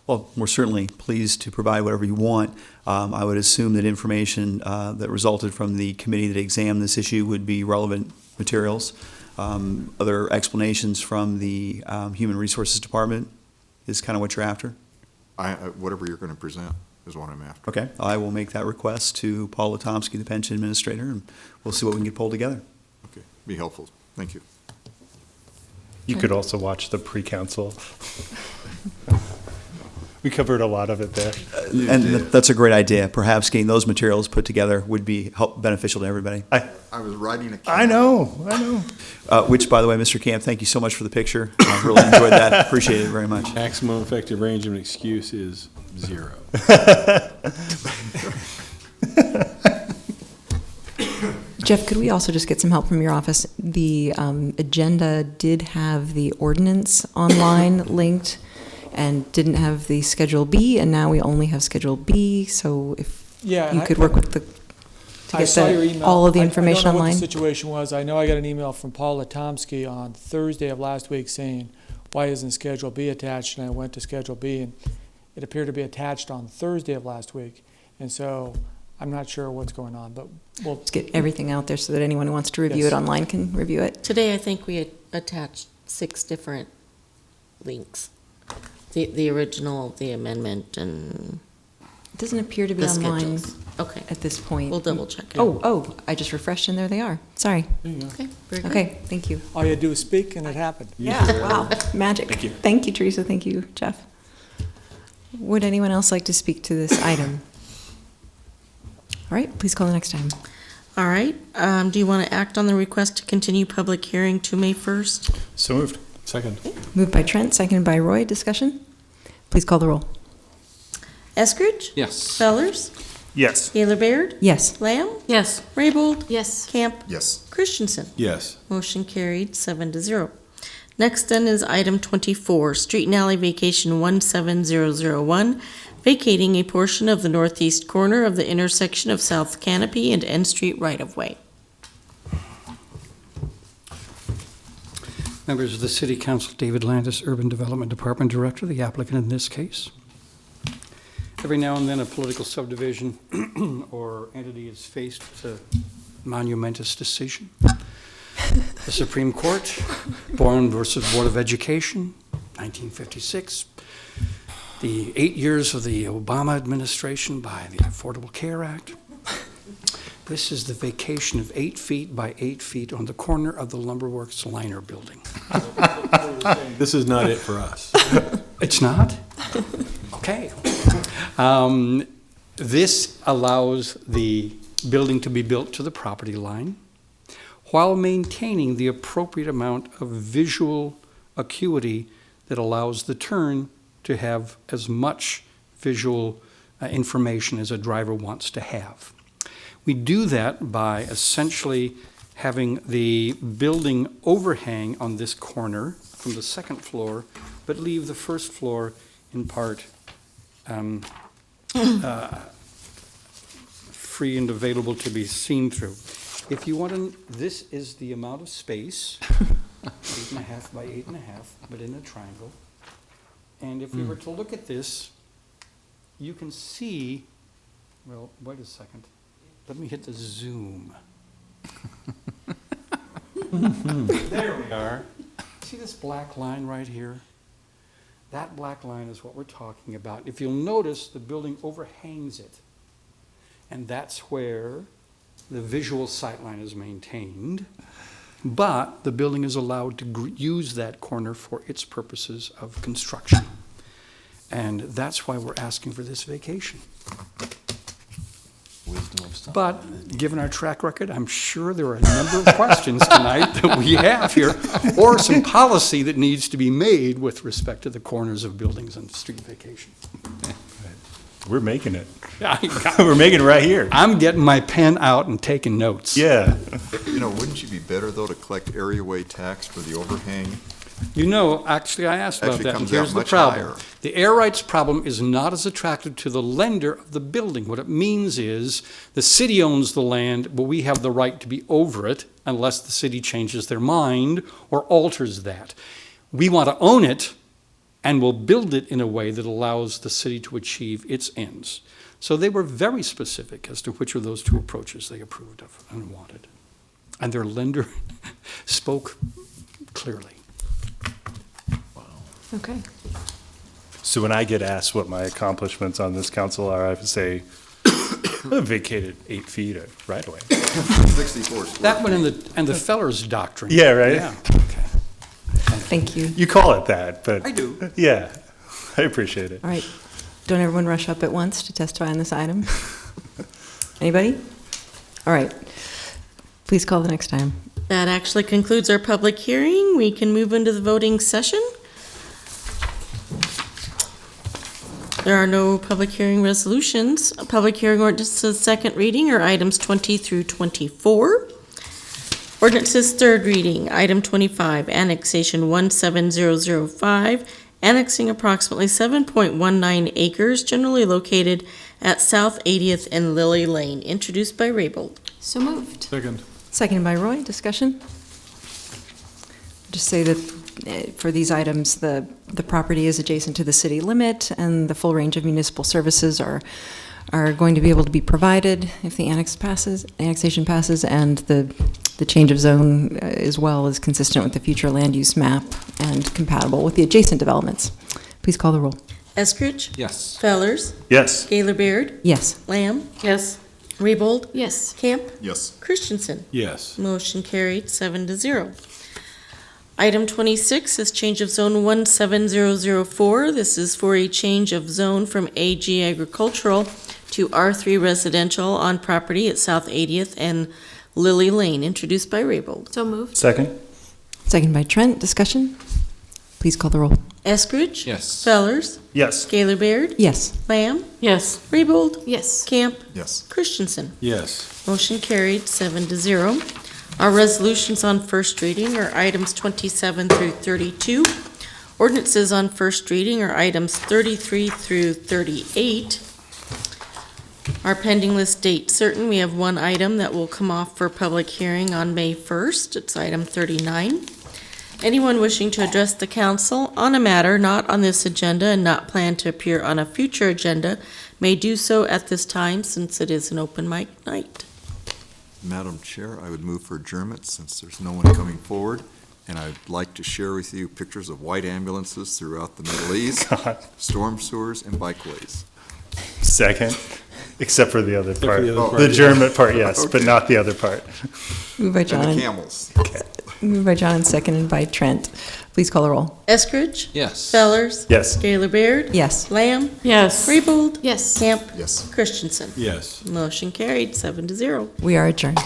Well, we're certainly pleased to provide whatever you want. I would assume that information that resulted from the committee that examined this issue would be relevant materials. Other explanations from the Human Resources Department is kind of what you're after? Whatever you're going to present is what I'm after. Okay, I will make that request to Paul Latomsky, the pension administrator, and we'll see what we can get pulled together. Okay, be helpful. Thank you. You could also watch the pre-council. We covered a lot of it there. And that's a great idea. Perhaps getting those materials put together would be beneficial to everybody. I was writing a camp. I know. Which, by the way, Mr. Camp, thank you so much for the picture. I really enjoyed that. Appreciate it very much. Maximum effective range of an excuse is 0. Jeff, could we also just get some help from your office? The agenda did have the ordinance online linked and didn't have the Schedule B, and now we only have Schedule B. So if you could work with to get all of the information I don't know online. what the situation was. I know I got an email from Paul Latomsky on Thursday of last week saying, why isn't Schedule B attached? And I went to Schedule B, and it appeared to be attached on Thursday of last week. And so I'm not sure what's going on, but we'll Let's get everything out there so that anyone who wants to review it online can review it. Today, I think we had attached 6 different links. The original, the amendment, and It doesn't appear to be the online schedules. Okay. at this point. We'll double check it. Oh, I just refreshed and there they are. Sorry. Okay, very good. Okay, thank you. all you had to do was speak and it happened. Yeah, wow, magic. Thank you. Thank you, Teresa. Thank you, Jeff. Would anyone else like to speak to this item? All right, please call the next item. All right, do you want to act on the request to continue public hearing to May 1st? So moved. Second. Moved by Trent, seconded by Roy. Discussion? Please call the roll. Eskridge? Yes. Fellers? Yes. Gaylor Baird? Yes. Lamb? Yes. Raybold? Yes. Camp? Yes. Christensen? Yes. Motion carried, 7-0. Next then is item 24, Street and Alley Vacation 17001, vacating a portion of the northeast corner of the intersection of South Canopy and N Street right-of-way. Members of the City Council, David Landis, Urban Development Department Director, the applicant in this case. Every now and then, a political subdivision or entity is faced with a monumentous decision. The Supreme Court, Bourne versus Board of Education, 1956. The 8 years of the Obama administration by the Affordable Care Act. This is the vacation of 8 feet by 8 feet on the corner of the Lumberworks Liner Building. This is not it for us. It's not? Okay. This allows the building to be built to the property line while maintaining the appropriate amount of visual acuity that allows the turn to have as much visual information as a driver wants to have. We do that by essentially having the building overhang on this corner from the second floor, but leave the first floor in part free and available to be seen through. If you want to, this is the amount of space, 8.5 by 8.5, but in a triangle. And if we were to look at this, you can see, well, wait a second. Let me hit the zoom. There we are. See this black line right here? That black line is what we're talking about. If you'll notice, the building overhangs it. And that's where the visual sightline is maintained. But the building is allowed to use that corner for its purposes of construction. And that's why we're asking for this vacation. But given our track record, I'm sure there are a number of questions tonight that we have here, or some policy that needs to be made with respect to the corners of buildings and street vacation. We're making it. We're making it right here. I'm getting my pen out and taking notes. Yeah. You know, wouldn't you be better, though, to collect areaway tax for the overhang? You know, actually, I asked about Actually that, and comes out here's the much problem. higher. The air rights problem is not as attractive to the lender of the building. What it means is the city owns the land, but we have the right to be over it unless the city changes their mind or alters that. We want to own it, and we'll build it in a way that allows the city to achieve its ends. So they were very specific as to which of those two approaches they approved of and wanted. And their lender spoke clearly. Okay. So when I get asked what my accomplishments on this council are, I have to say, I vacated 8 feet of right away. 64 square. That one and the Feller's doctrine. Yeah, right? Yeah. Thank you. You call it that, but. I do. Yeah, I appreciate it. All right. Don't everyone rush up at once to testify on this item. Anybody? All right. Please call the next item. That actually concludes our public hearing. We can move into the voting session. There are no public hearing resolutions. Public hearing ordinances second reading are items 20 through 24. Ordinances third reading, item 25, annexation 17005, annexing approximately 7.19 acres generally located at South 80th and Lily Lane, introduced by Raybold. So moved. Second. Seconded by Roy. Discussion? Just say that for these items, the property is adjacent to the city limit, and the full range of municipal services are going to be able to be provided if the annexation passes, and the change of zone as well is consistent with the future land use map and compatible with the adjacent developments. Please call the roll. Eskridge? Yes. Fellers? Yes. Gaylor Baird? Yes. Lamb? Yes. Raybold? Yes. Camp? Yes. Christensen? Yes. Motion carried 7-0. Item 26 is change of zone 17004. This is for a change of zone from AG agricultural to R3 residential on property at South 80th and Lily Lane, introduced by Raybold. So moved. Second? Seconded by Trent. Discussion? Please call the roll. Eskridge? Yes. Fellers? Yes. Gaylor Baird? Yes. Lamb? Yes. Raybold? Yes. Camp? Yes. Christensen? Yes. Motion carried 7-0. Our resolutions on first reading are items 27 through 32. Ordinances on first reading are items 33 through 38. Our pending list date certain, we have one item that will come off for public hearing on May 1st. It's item 39. Anyone wishing to address the council on a matter not on this agenda and not planned to appear on a future agenda may do so at this time, since it is an open mic night. Madam Chair, I would move for adjournment since there's no one coming forward. And I'd like to share with you pictures of white ambulances throughout the Middle East, storm sewers, and bikeways. Second, except for the other part. the other part, The yeah. adjournment part, yes, but Okay. not the other part. Moved by And John. the camels. Moved by John and seconded by Trent. Please call the roll. Eskridge? Yes. Fellers? Yes. Gaylor Baird? Yes. Lamb? Yes. Raybold? Yes. Camp? Yes. Christensen? Yes. Motion carried 7-0. We are adjourned.